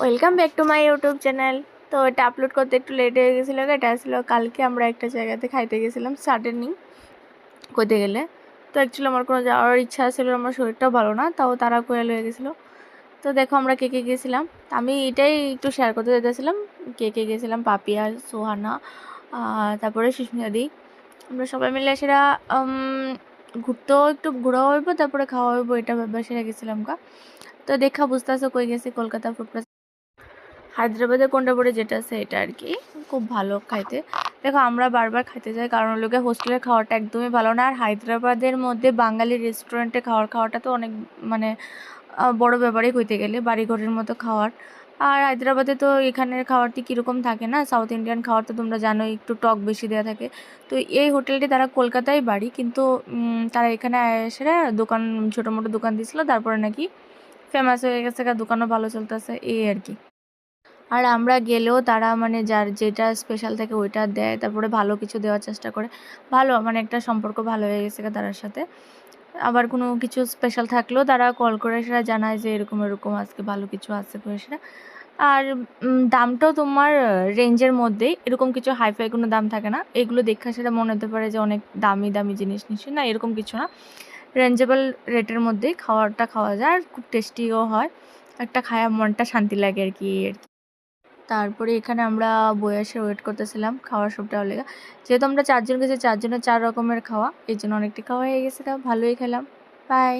Welcome back to my YouTube channel. তো এটা upload করতে একটু লেট হয়ে গেছিলো। এটা আসলে কালকে আমরা একটা জায়গাতে খাইতে গেছিলাম সাডেনলি করতে গেলে। তো অ্যাকচুয়ালি আমার কোনো যাওয়ার ইচ্ছা ছিল, আমার শরীরটাও ভালো না, তাও তারা করে লয়ে গেছিলো। তো দেখো আমরা কে কে গেছিলাম, আমি এটাই একটু শেয়ার করতে চাইতেছিলাম। কে কে গেছিলাম, পাপিয়া, সোহানা, তারপরে সুস্মিতাদি। আমরা সবাই মিলে সেটা ঘুরতেও একটু ঘোরাও হইব, তারপরে খাওয়া হইব, এটা ব্যাপার সেটা গেছিলাম গা। তো দেখা বুঝতেছো কই গেছি, কলকাতা ফুড হায়দ্রাবাদের কোন্ডাপুরে যেটা আছে এটা আর কি, খুব ভালো খাইতে। দেখো আমরা বারবার খাইতে যাই, কারণ লোকে হোস্টেলের খাওয়াটা একদমই ভালো না। আর হায়দ্রাবাদের মধ্যে বাঙালি রেস্টুরেন্টে খাওয়াটা তো অনেক মানে বড় ব্যাপারই কইতে গেলে, বাড়িঘরের মতো খাওয়ার। আর হায়দ্রাবাদে তো এখানের খাওয়ারটি কীরকম থাকে না, সাউথ ইন্ডিয়ান খাওয়ার তো তোমরা জানোই, একটু টক বেশি দেওয়া থাকে। তো এই হোটেলটি তারা কলকাতায় বাড়ি, কিন্তু তারা এখানে এসে দোকান, ছোটো মোটো দোকান দিয়েছিল, তারপরে নাকি ফেমাস হয়ে গেছে, দোকানও ভালো চলতেছে এই আর কি। আর আমরা গেলেও তারা মানে যার যেটা স্পেশাল থাকে ওইটা দেয়, তারপরে ভালো কিছু দেওয়ার চেষ্টা করে। ভালো মানে একটা সম্পর্ক ভালো হয়ে গেছে তার সাথে। আবার কোনো কিছু স্পেশাল থাকলেও তারা কল করে সেটা জানায় যে এরকম এরকম আজকে ভালো কিছু আছে করে সেটা। আর দামটাও তোমার রেঞ্জের মধ্যেই, এরকম কিছু হাইফাই কোনো দাম থাকে না। এগুলো দেখা সেটা মনে হতে পারে যে অনেক দামি দামি জিনিস নিচ্ছে, না এরকম কিছু না। রেঞ্জেবল রেটের মধ্যেই খাওয়াটা খাওয়া যায়, আর খুব টেস্টিও হয়। একটা খায়া মনটা শান্তি লাগে আর কি। তারপরে এখানে আমরা বসে ওয়েট করতেছিলাম খাওয়ার সবটা লেগে। যেহেতু আমরা 4 জন গেছি, 4 জনের 4 রকমের খাওয়া, এই জন্য অনেকটা খাওয়া হয়ে গেছে, ভালোই খেলাম। বাই।